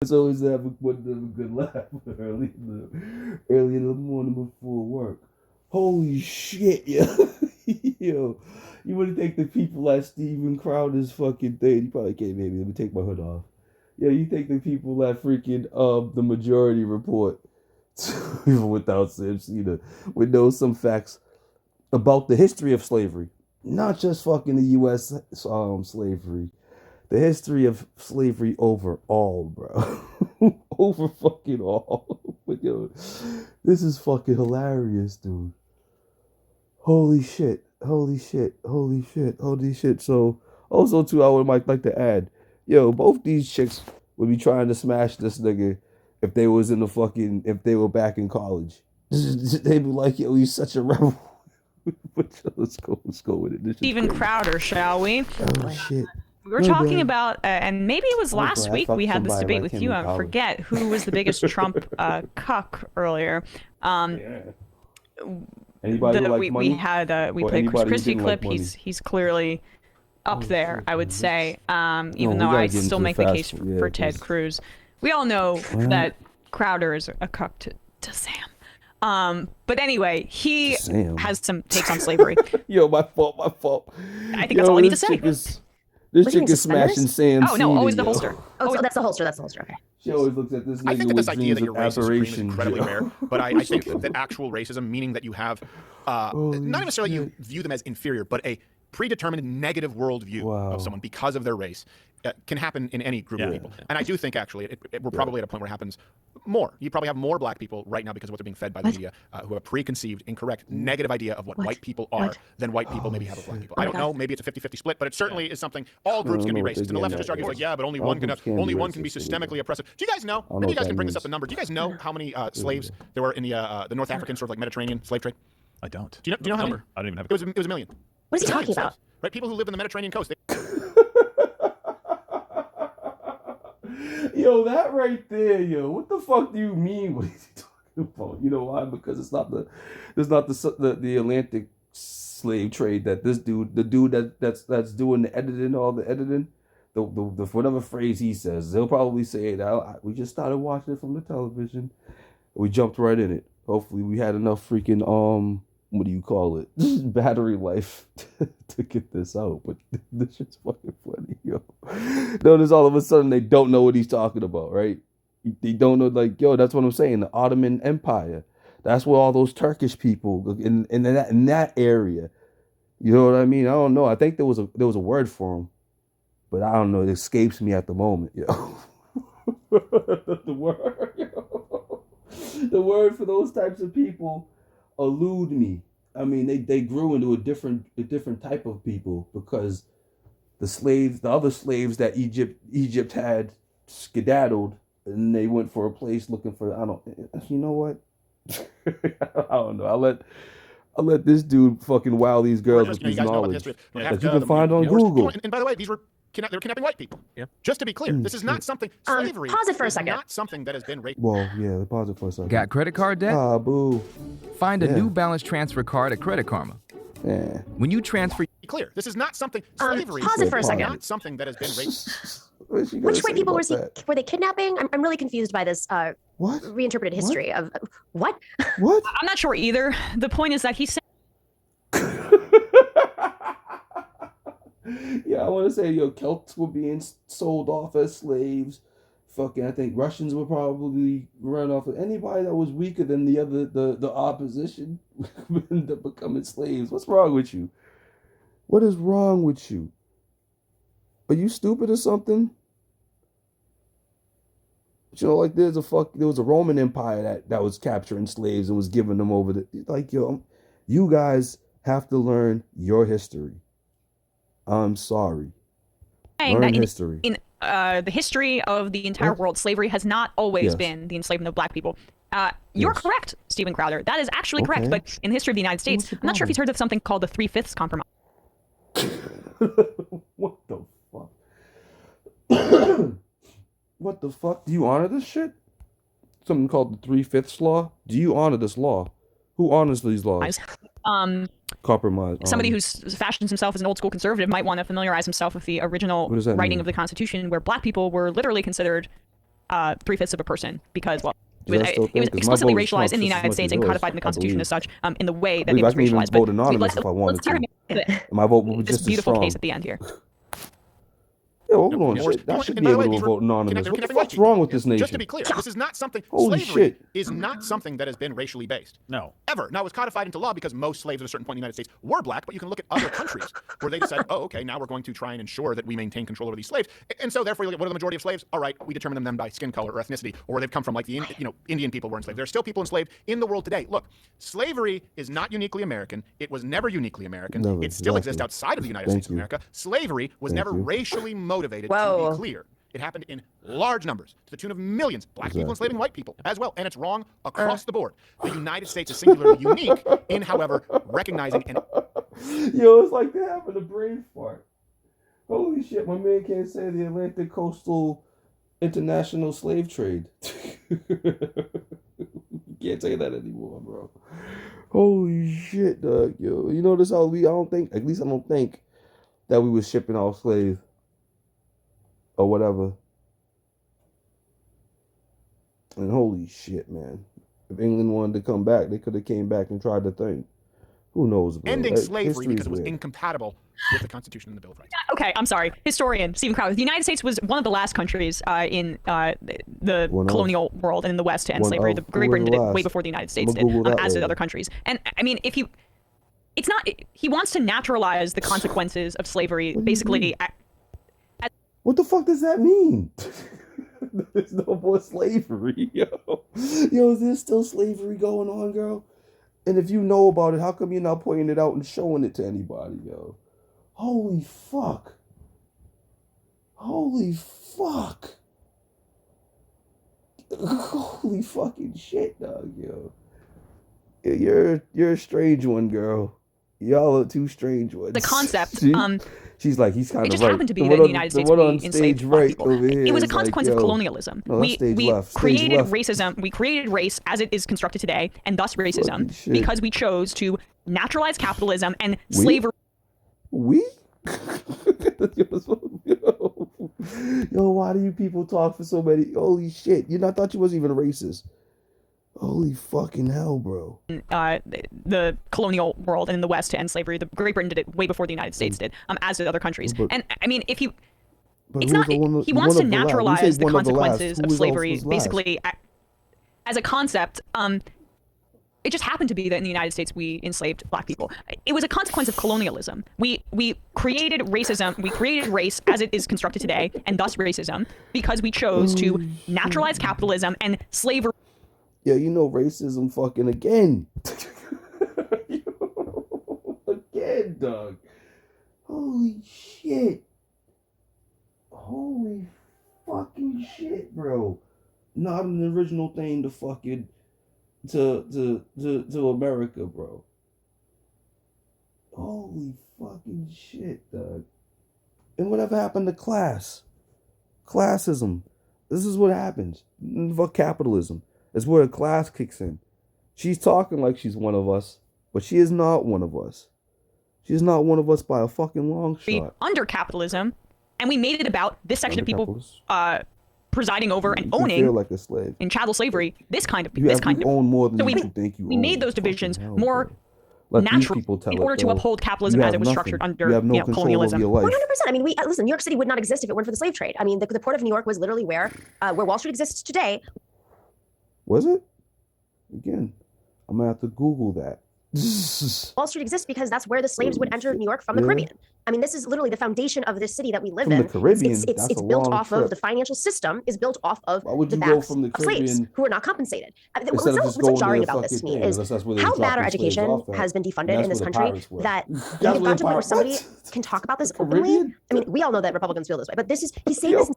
It's always one of them a good laugh early in the morning before work. Holy shit, yo. Yo. You wouldn't think the people at Steven Crowder's fucking thing. You probably can't, maybe. Let me take my hood off. Yeah, you think the people at freaking the majority report, even without Sims, would know some facts about the history of slavery. Not just fucking the US slavery. The history of slavery overall, bro. Over fucking all. But yo, this is fucking hilarious, dude. Holy shit. Holy shit. Holy shit. Holy shit. So also too, I would like to add, yo, both these chicks would be trying to smash this nigga if they were back in college. They'd be like, yo, he's such a rebel. But let's go with it. This is Steven crazy. Crowder, shall we? Oh shit. We were talking about, and maybe it was last week we had this debate with you. I forget who was the biggest Trump cuck earlier. Yeah. Anybody who likes money? We played Chris Christie clip. He's clearly up there, I would say. Even though I still make the case for Ted Cruz. We all know that Crowder is a cuck to Sam. But anyway, he has some takes on slavery. Yo, my fault. I think that's all I need to say. This chick is smashing Sam's. Oh no, always the holster. Oh, that's the holster. Okay. She always looks at this nigga I think that with this idea that dreams your of race is aberration. incredibly rare, but I think that actual racism, meaning that you have, not necessarily you view them as inferior, but a predetermined negative worldview of someone because of their race, can happen in any group of people. And I do think, actually, we're probably at a point where it happens more. You probably have more black people right now because of what they're being fed by the media who have a preconceived, incorrect, negative idea of what white people are than white people maybe have of black people. I don't know. Maybe it's a 50-50 split, but it certainly is something. All groups can be racist. And the leftist argues like, yeah, but only one can be systemically oppressive. Do you guys know? Maybe you guys can bring this up in number. Do you guys know how many slaves there were in the North African sort of like Mediterranean slave trade? I don't. Do you know how many? I don't even have. It was a million. What is he talking about? Right, people who live in the Mediterranean coast. Yo, that right there, yo. What the fuck do you mean? What is he talking about? You know why? Because it's not the Atlantic slave trade that the dude that's doing the editing, all the editing, the whatever phrase he says, they'll probably say that we just started watching it from the television. We jumped right in it. Hopefully, we had enough freaking what do you call it? Battery life to get this out. But this shit's fucking funny, yo. Notice all of a sudden they don't know what he's talking about, right? They don't know, like, yo, that's what I'm saying. The Ottoman Empire. That's where all those Turkish people in that area. You know what I mean? I don't know. I think there was a word for them, but I don't know. It escapes me at the moment, yo. The word for those types of people elude me. I mean, they grew into a different type of people because the other slaves that Egypt had skedaddled, and they went for a place looking for, you know what? I don't know. I'll let this dude fucking wow these girls with his knowledge that you can find on Google. And by the way, they were kidnapping white people. Yeah. Just to be clear, this is not something slavery. Pause it for a second. Not something that has been raped. Well, yeah, pause it for a second. Got credit card debt? Ah, boo. Find a New Balance transfer card at Credit Karma. Yeah. When you transfer, Be clear, this is not something slavery. Pause it for a second. Not something that has been raped. Which white people were they kidnapping? I'm really confused by this what reinterpreted history of what? What? I'm not sure either. The point is that he's saying. Yeah, I want to say, yo, Celts were being sold off as slaves. Fucking, I think Russians were probably run off. Anybody that was weaker than the opposition ended up becoming slaves. What's wrong with you? What is wrong with you? Are you stupid or something? You know, like there was a Roman Empire that was capturing slaves and was giving them over to, like, yo, you guys have to learn your history. I'm sorry. Learn history. In the history of the entire world, slavery has not always been the enslavement of black people. You're correct, Steven Crowder. That is actually correct. But in the history of the United States, I'm not sure if he's heard of something called the 3/5 compromise. What the fuck? What the fuck? Do you honor this shit? Something called the 3/5 law? Do you honor this law? Who honors these laws? Compromise. Somebody who fashions himself as an old school conservative might want to familiarize himself with the original writing of the Constitution, where black people were literally considered 3/5 of a person because, well, It was explicitly racialized in the United States and codified in the Constitution as such, in the way that it was racialized. Vote anonymous if I wanted to. My vote would be just as beautiful strong. case at the end here. Yo, hold on, shit. I should be able to vote anonymous. What the fuck's wrong with this nation? Just to be clear, this is not something. Holy slavery shit. is not something that has been racially based. No. Ever. Now, it was codified into law because most slaves at a certain point in the United States were black, but you can look at other countries where they decided, oh, okay, now we're going to try and ensure that we maintain control over these slaves. And so, therefore, you look at what are the majority of slaves? All right, we determine them by skin color or ethnicity, or they've come from like the Indian people were enslaved. There are still people enslaved in the world today. Look, slavery is not uniquely American. It was never uniquely American. Never, it still exactly. exists outside of the United States of America. Slavery was never racially motivated, to be clear. It happened in large numbers, to the tune of millions. Black people enslaving white people as well. And it's wrong across the board. The United States is singularly unique in, however, recognizing and... Yo, it's like they're having a brain fart. Holy shit, my man can't say the Atlantic Coastal International Slave Trade. Can't say that anymore, bro. Holy shit, dog. Yo, you notice how I don't think that we was shipping off slaves or whatever. And holy shit, man. If England wanted to come back, they could have came back and tried to think. Who knows, bro? ending slavery because it was incompatible with the Constitution and the Bill of Rights. Okay, I'm sorry. Historian Stephen Crowder. The United States was one of the last countries in the colonial world and in the West to end slavery. Great Britain did it way before the United States did, as did other countries. And I mean, it's not. He wants to naturalize the consequences of slavery, basically. What the fuck does that mean? There's no more slavery, yo. Yo, is there still slavery going on, girl? And if you know about it, how come you're not pointing it out and showing it to anybody, yo? Holy fuck. Holy fuck. Holy fucking shit, dog, yo. You're a strange one, girl. Y'all are two strange ones. The concept, she's like, he's kind of right. It just happened to be that in the United States we enslaved black people. It was a consequence of colonialism. We created racism. We created race as it is constructed today, and thus racism, because we chose to naturalize capitalism and slavery. Yo, why do you people talk for so many? Holy shit! I thought you wasn't even racist. Holy fucking hell, bro. The colonial world and in the West to end slavery. The Great Britain did it way before the United States did, as did other countries. And I mean, he wants to naturalize the consequences of slavery, basically, as a concept. It just happened to be that in the United States we enslaved black people. It was a consequence of colonialism. We created racism. We created race as it is constructed today, and thus racism, because we chose to naturalize capitalism and slavery. Yeah, racism fucking again. Again, dog. Holy shit. Holy fucking shit, bro. Not an original thing to fucking to America, bro. Holy fucking shit, dog. And whatever happened to class? Classism. This is what happens. Fuck capitalism. It's where a class kicks in. She's talking like she's one of us, but she is not one of us. She is not one of us by a fucking long shot. Under capitalism, and we made it about this section of people presiding over and owning, feel like a slave. In chattel slavery, this kind of own more than so you think you we own. made those divisions more natural in order to uphold capitalism as it was structured under colonialism. 100%. I mean, listen. New York City would not exist if it weren't for the slave trade. I mean, the port of New York was literally where Wall Street exists today. Was it? Again, I'm gonna have to Google that. Wall Street exists because that's where the slaves would enter New York from the Caribbean. I mean, this is literally the foundation of this city that we live in. The Caribbean, it's built off of the financial system is built off of the backs of slaves who are not compensated. What's so jarring about this to me is how bad our education has been defunded in this country that we've gotten to the point where somebody can talk about this openly. I mean, we all know that Republicans feel this way, but he's saying this.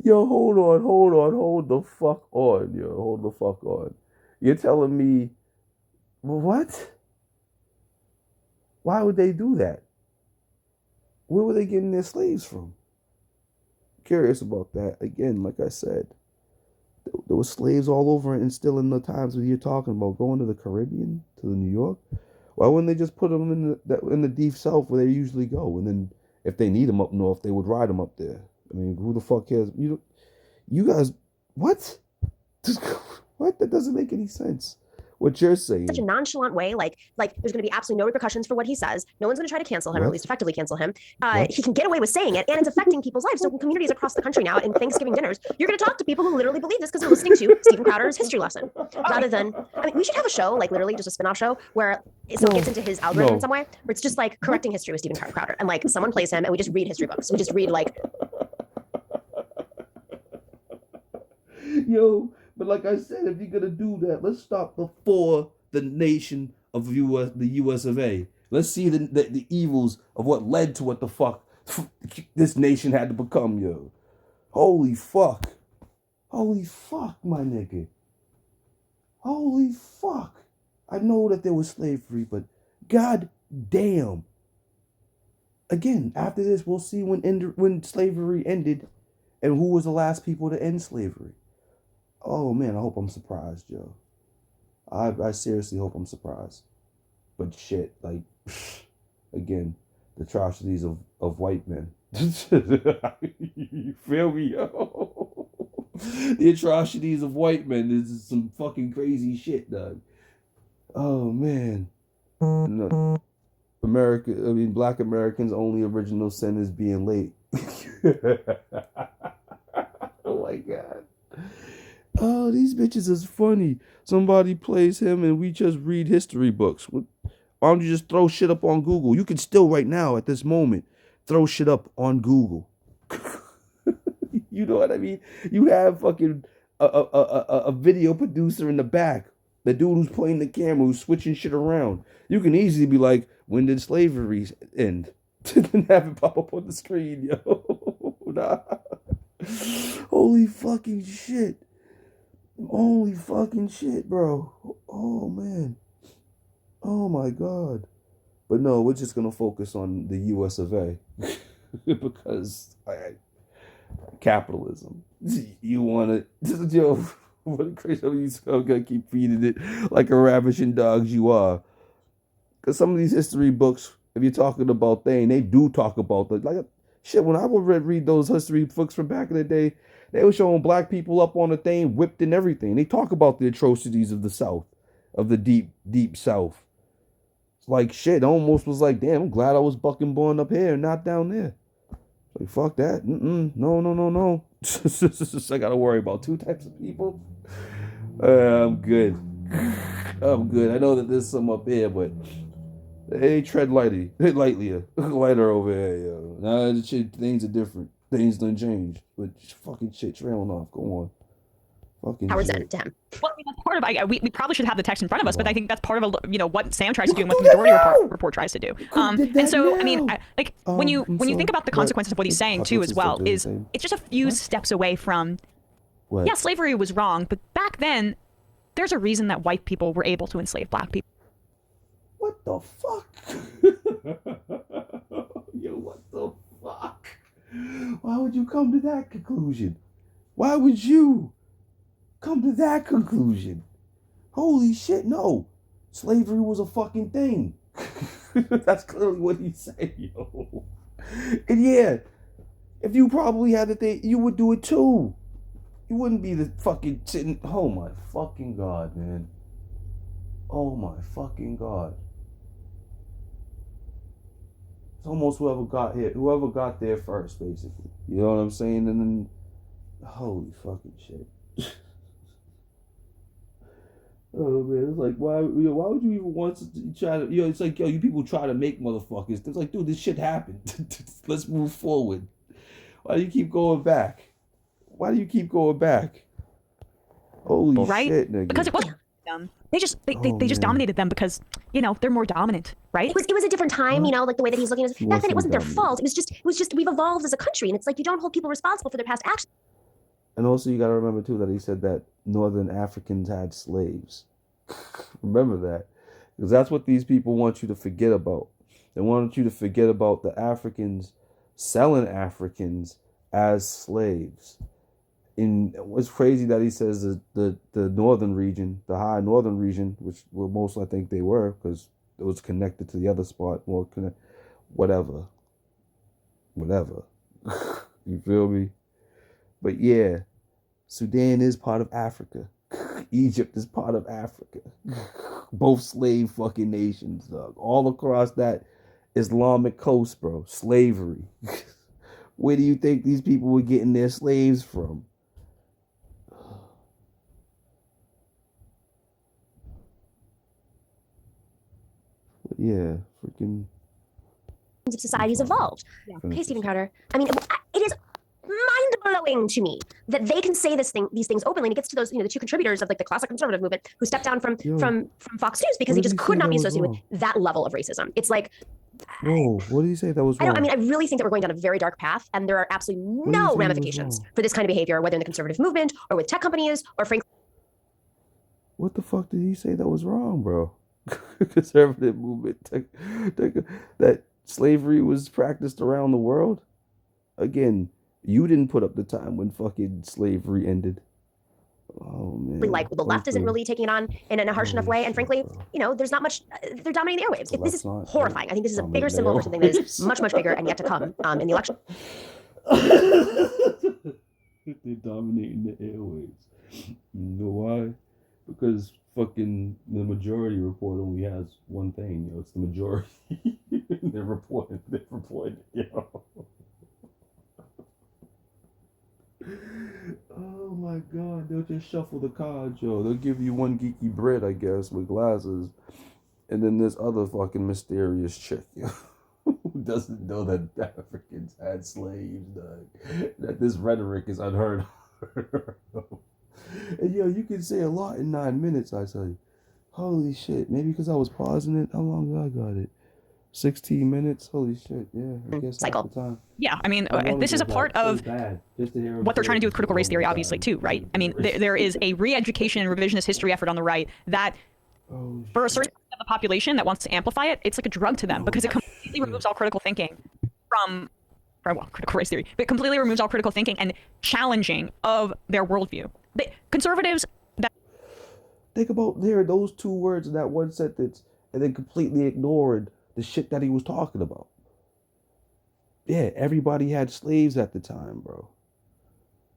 Yo, hold the fuck on. You're telling me, what? Why would they do that? Where were they getting their slaves from? Curious about that. Again, like I said, there were slaves all over and still in the times when you're talking about going to the Caribbean, to New York. Why wouldn't they just put them in the deep south where they usually go? And then if they need them up north, they would ride them up there. I mean, who the fuck cares? You guys What? What? That doesn't make any sense. What you're saying. Such a nonchalant way, like there's going to be absolutely no repercussions for what he says. No one's going to try to cancel him, or at least effectively cancel him. He can get away with saying it, and it's affecting people's lives. So communities across the country now, in Thanksgiving dinners, you're going to talk to people who literally believe this because they're listening to Stephen Crowder's history lesson. Rather than, I mean, we should have a show, like literally just a spin-off show, where someone gets into his algorithm in some way, where it's just like correcting history with Stephen Crowder, and like someone plays him, and we just read history books. We just read like... Yo, but like I said, if you're going to do that, let's stop before the nation of the US of A. Let's see the evils of what led to what the fuck this nation had to become, yo. Holy fuck, my nigga. Holy fuck. I know that there was slavery, but god damn. Again, after this, we'll see when slavery ended and who was the last people to end slavery. Oh man, I hope I'm surprised, yo. I seriously hope I'm surprised. But shit, like, again, the atrocities of white men. You feel me, yo? The atrocities of white men is some fucking crazy shit, dog. Oh, man. No. Black Americans' only original sin is being late. Oh, my God. Oh, these bitches is funny. Somebody plays him and we just read history books. Why don't you just throw shit up on Google? You can still right now at this moment throw shit up on Google. You know what I mean? You have fucking a video producer in the back. The dude who's playing the camera, who's switching shit around. You can easily be like, when did slavery end? And have it pop up on the screen, yo. Nah. Holy fucking shit. Holy fucking shit, bro. Oh, man. Oh, my God. But no, we're just going to focus on the US of A. Because capitalism. You want to... Yo, what a crazy... You still got to keep feeding it like a ravishing dogs you are. Because some of these history books, if you're talking about they do talk about... Shit, when I would read those history books from back in the day, they were showing black people up on a thing, whipped and everything. They talk about the atrocities of the South, of the deep, deep South. It's like, shit, almost was like, damn, I'm glad I was fucking born up here and not down there. Like, fuck that. No. I got to worry about two types of people. I'm good. I know that there's some up here, but they tread lighter over here, yo. Nah, things are different. Things don't change, but fucking shit trailing off. Go on. Fucking Howard shit. to him. Well, I mean, that's part of. We probably should have the text in front of us, but I think that's part of what Sam tries to do and what the Majority Report tries to do. And so now. I mean, when you think about the consequences of what he's saying too, as well, is it's just a few steps away from. What? Yeah, slavery was wrong, but back then, there's a reason that white people were able to enslave black people. What the fuck? Yo, what the fuck? Why would you come to that conclusion? Why would you come to that conclusion? Holy shit, no. Slavery was a fucking thing. That's clearly what he's saying, yo. And yeah, if you probably had the thing, you would do it too. You wouldn't be the fucking sitting. Oh my fucking God, man. Oh my fucking God. It's almost whoever got there first, basically. You know what I'm saying? And then, holy fucking shit. Oh man, it's like why would you even want to try to? It's like you people try to make motherfuckers. It's like, dude, this shit happened. Let's move forward. Why do you keep going back? Holy shit, nigga. Because it wasn't them. They just dominated them because they're more dominant, right? It was a different time, like the way that he's looking at it. Back then, it wasn't their fault. It was just we've evolved as a country, and it's like you don't hold people responsible for their past actions. And also, you got to remember too that he said that Northern Africans had slaves. Remember that, because that's what these people want you to forget about. They want you to forget about the Africans selling Africans as slaves. And what's crazy that he says the northern region, the high northern region, which well, most I think they were, because it was connected to the other spot, whatever. You feel me? But yeah, Sudan is part of Africa. Egypt is part of Africa. Both slave fucking nations, dog. All across that Islamic coast, bro. Slavery. Where do you think these people were getting their slaves from? Yeah, freaking. Society's evolved. Yeah. Hey, Stephen Crawder. I mean, it is mind-blowing to me that they can say these things openly. And it gets to those, the two contributors of like the classic conservative movement who stepped down from Fox News because he just could not be associated with that level of racism. It's like, whoa, what did he say that was wrong? I mean, I really think that we're going down a very dark path, and there are absolutely no ramifications for this kind of behavior, whether in the conservative movement or with tech companies or frankly. What the fuck did he say that was wrong, bro? Conservative movement, that slavery was practiced around the world. Again, you didn't put up the time when fucking slavery ended. Oh man! Like the left isn't really taking it on in a harsh enough way, and frankly, there's not much. They're dominating the airwaves. This is horrifying. I think this is a bigger symbol for something that is much, much bigger and yet to come in the election. They're dominating the airwaves. You know why? Because fucking the majority report only has one thing. It's the majority. They're reporting. Oh my god, they'll just shuffle the cards, yo. They'll give you one geeky Brit, I guess, with glasses, and then this other fucking mysterious chick, yo, who doesn't know that Africans had slaves, dog. That this rhetoric is unheard of. And yo, you can say a lot in 9 minutes, I tell you. Holy shit, maybe because I was pausing it. How long did I got it? 16 minutes? Holy shit, yeah. I guess cycle. Half the time. Yeah, I mean, this is a part of what they're trying to do with critical race theory, obviously, too, right? I mean, there is a re-education and revisionist history effort on the right that, for a certain of the population that wants to amplify it, it's like a drug to them because it completely removes all critical thinking from critical race theory, but it completely removes all critical thinking and challenging of their worldview. Conservatives... Think about those two words in that one sentence and then completely ignored the shit that he was talking about. Yeah, everybody had slaves at the time, bro.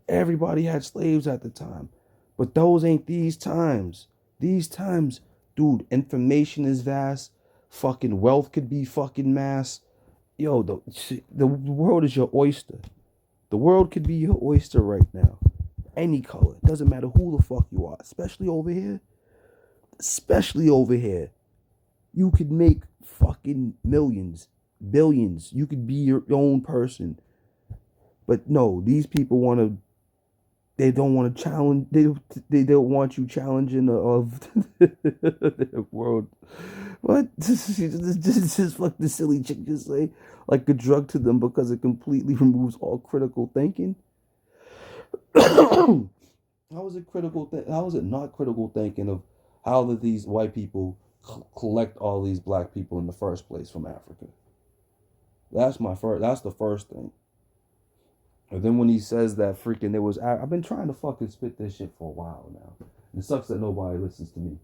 Everybody had slaves at the time. But those ain't these times. These times, dude, information is vast. Fucking wealth could be fucking mass. Yo, the world is your oyster. The world could be your oyster right now. Any color. It doesn't matter who the fuck you are. Especially over here. You could make fucking millions, billions. You could be your own person. But no, these people they don't want to challenge, they don't want you challenging of the world. What? This is like the silly chick just say, like a drug to them because it completely removes all critical thinking. How is it not critical thinking of how did these white people collect all these black people in the first place from Africa? That's the first thing. And then when he says that freaking I've been trying to fucking spit this shit for a while now. It sucks that nobody listens to me.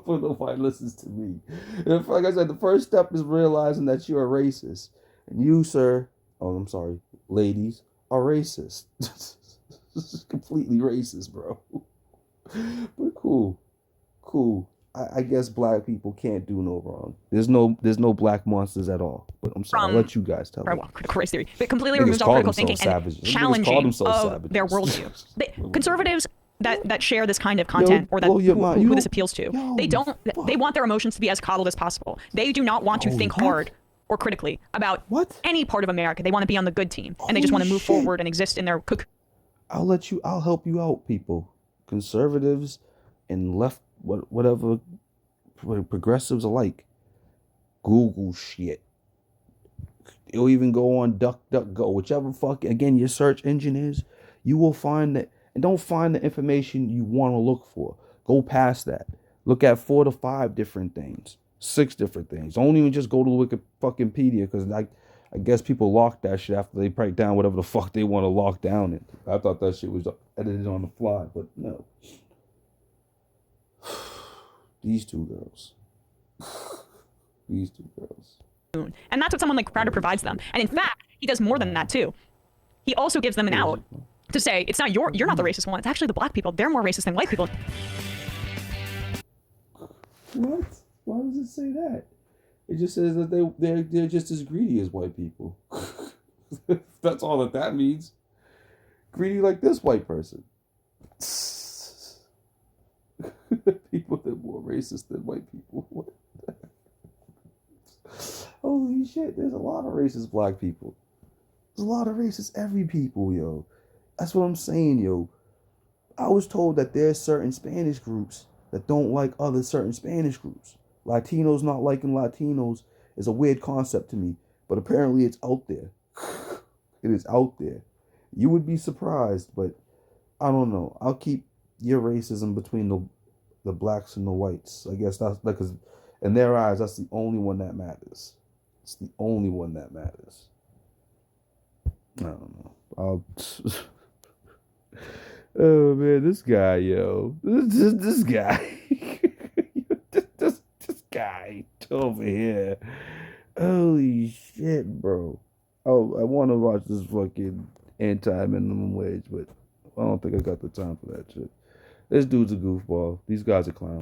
Nobody listens to me. And like I said, the first step is realizing that you're a racist. And you, sir, I'm sorry, ladies, are racist. This is completely racist, bro. But cool. I guess black people can't do no wrong. There's no black monsters at all. But I'm sorry, I'll let you guys tell me. Critical race theory. It completely removes all critical thinking and challenging of their worldview. Conservatives that share this kind of content who this appeals to, they want their emotions to be as coddled as possible. They do not want to think hard or critically about any part of America. They want to be on the good team, and they just want to move forward and exist in their cook. I'll help you out, people. Conservatives and left, whatever progressives alike, Google shit. You'll even go on DuckDuckGo, whichever again your search engine is, you will find that, and don't find the information you want to look for. Go past that. Look at 4 to 5 different things, 6 different things. Don't even just go to Wikipedia, because I guess people lock that shit after they break down whatever the fuck they want to lock down it. I thought that shit was edited on the fly, but no. These two girls. And that's what someone like Crawder provides them. And in fact, he does more than that too. He also gives them an out to say it's not you're not the racist one. It's actually the black people. They're more racist than white people. What? Why does it say that? It just says that they're just as greedy as white people. That's all that means. Greedy like this white person. People that are more racist than white people. What? Holy shit, there's a lot of racist black people. There's a lot of racist every people, yo. That's what I'm saying, yo. I was told that there's certain Spanish groups that don't like other certain Spanish groups. Latinos not liking Latinos is a weird concept to me, but apparently it's out there. It is out there. You would be surprised, but I don't know. I'll keep your racism between the blacks and the whites. I guess that's because in their eyes, that's the only one that matters. It's the only one that matters. I don't know. Oh man, this guy, yo, this guy, this guy over here. Holy shit, bro. Oh, I want to watch this fucking anti-minimum wage, but I don't think I got the time for that shit. This dude's a goofball. These guys are clowns.